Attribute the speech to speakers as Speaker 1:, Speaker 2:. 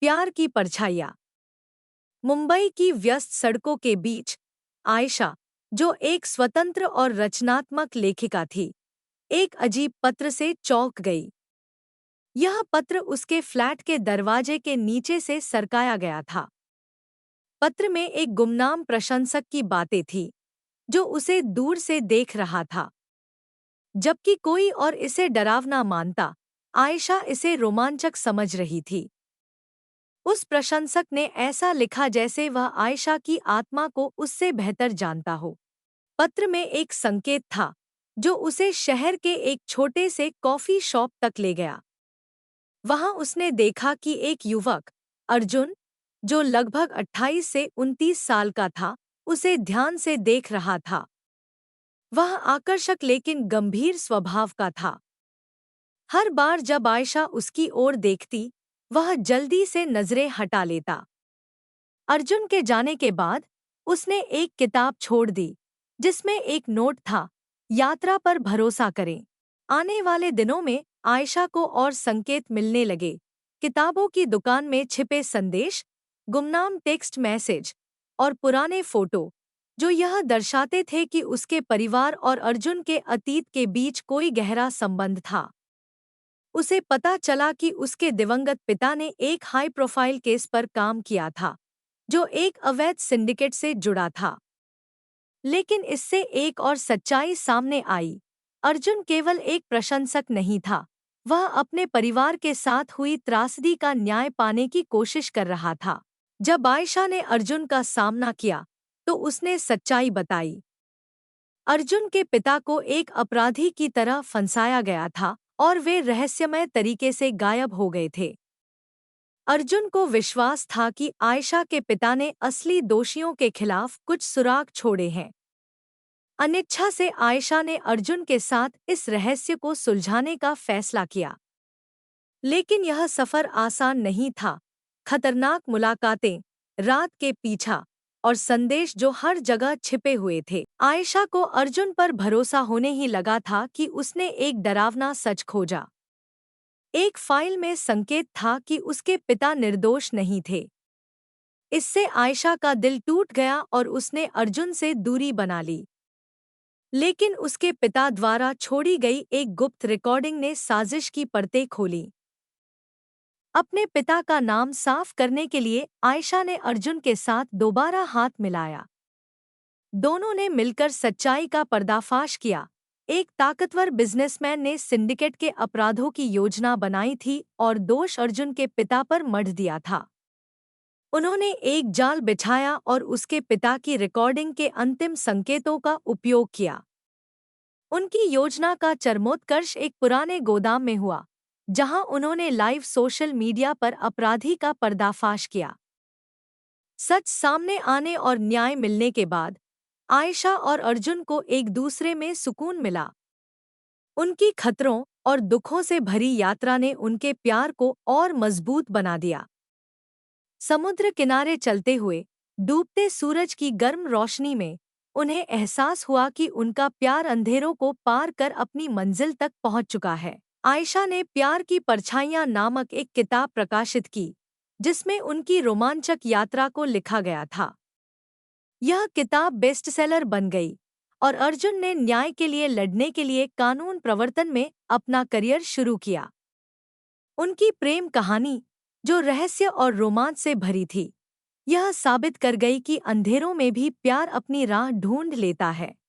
Speaker 1: प्यार की परछाइयाँ। मुंबई की व्यस्त सड़कों के बीच आयशा, जो एक स्वतंत्र और रचनात्मक लेखिका थी, एक अजीब पत्र से चौंक गई। यह पत्र उसके फ्लैट के दरवाजे के नीचे से सरकाया गया था। पत्र में एक गुमनाम प्रशंसक की बातें थीं, जो उसे दूर से देख रहा था। जबकि कोई और इसे डरावना मानता, आयशा इसे रोमांचक समझ रही थी। उस प्रशंसक ने ऐसा लिखा जैसे वह आयशा की आत्मा को उससे बेहतर जानता हो। पत्र में एक संकेत था, जो उसे शहर के एक छोटे से कॉफी शॉप तक ले गया। वहां उसने देखा कि एक युवक, अर्जुन, जो लगभग 28 से 29 साल का था, उसे ध्यान से देख रहा था। वह आकर्षक लेकिन गंभीर स्वभाव का था। हर बार जब आयशा उसकी ओर देखती, वह जल्दी से नजरें हटा लेता। अर्जुन के जाने के बाद उसने एक किताब छोड़ दी, जिसमें एक नोट था, यात्रा पर भरोसा करें। आने वाले दिनों में आयशा को और संकेत मिलने लगे। किताबों की दुकान में छिपे संदेश, गुमनाम टेक्स्ट मैसेज और पुराने फोटो, जो यह दर्शाते थे कि उसके परिवार और अर्जुन के अतीत के बीच कोई गहरा संबंध था। उसे पता चला कि उसके दिवंगत पिता ने एक हाई प्रोफाइल केस पर काम किया था, जो एक अवैध सिंडिकेट से जुड़ा था। लेकिन इससे एक और सच्चाई सामने आई। अर्जुन केवल एक प्रशंसक नहीं था, वह अपने परिवार के साथ हुई त्रासदी का न्याय पाने की कोशिश कर रहा था। जब आयशा ने अर्जुन का सामना किया, तो उसने सच्चाई बताई। अर्जुन के पिता को एक अपराधी की तरह फंसाया गया था और वे रहस्यमय तरीके से गायब हो गए थे। अर्जुन को विश्वास था कि आयशा के पिता ने असली दोषियों के खिलाफ कुछ सुराग छोड़े हैं। अनिच्छा से आयशा ने अर्जुन के साथ इस रहस्य को सुलझाने का फैसला किया। लेकिन यह सफर आसान नहीं था। खतरनाक मुलाकातें, रात के पीछा और संदेश जो हर जगह छिपे हुए थे। आयशा को अर्जुन पर भरोसा होने ही लगा था कि उसने एक डरावना सच खोजा। एक फाइल में संकेत था कि उसके पिता निर्दोष नहीं थे। इससे आयशा का दिल टूट गया और उसने अर्जुन से दूरी बना ली। लेकिन उसके पिता द्वारा छोड़ी गई एक गुप्त रिकॉर्डिंग ने साजिश की परतें खोली। अपने पिता का नाम साफ करने के लिए आयशा ने अर्जुन के साथ दोबारा हाथ मिलाया। दोनों ने मिलकर सच्चाई का पर्दाफाश किया। एक ताकतवर बिजनेसमैन ने सिंडिकेट के अपराधों की योजना बनाई थी और दोष अर्जुन के पिता पर मढ़ दिया था। उन्होंने एक जाल बिछाया और उसके पिता की रिकॉर्डिंग के अंतिम संकेतों का उपयोग किया। उनकी योजना का चरमोत्कर्ष एक पुराने गोदाम में हुआ, जहां उन्होंने लाइव सोशल मीडिया पर अपराधी का पर्दाफाश किया। सच सामने आने और न्याय मिलने के बाद आयशा और अर्जुन को एक दूसरे में सुकून मिला। उनकी खतरों और दुखों से भरी यात्रा ने उनके प्यार को और मजबूत बना दिया। समुद्र किनारे चलते हुए डूबते सूरज की गर्म रोशनी में उन्हें एहसास हुआ कि उनका प्यार अंधेरों को पार कर अपनी मंजिल तक पहुंच चुका है। आयशा ने प्यार की परछाइयां नामक एक किताब प्रकाशित की, जिसमें उनकी रोमांचक यात्रा को लिखा गया था। यह किताब बेस्टसेलर बन गई और अर्जुन ने न्याय के लिए लड़ने के लिए कानून प्रवर्तन में अपना करियर शुरू किया। उनकी प्रेम कहानी, जो रहस्य और रोमांच से भरी थी, यह साबित कर गई कि अंधेरों में भी प्यार अपनी राह ढूंढ लेता है।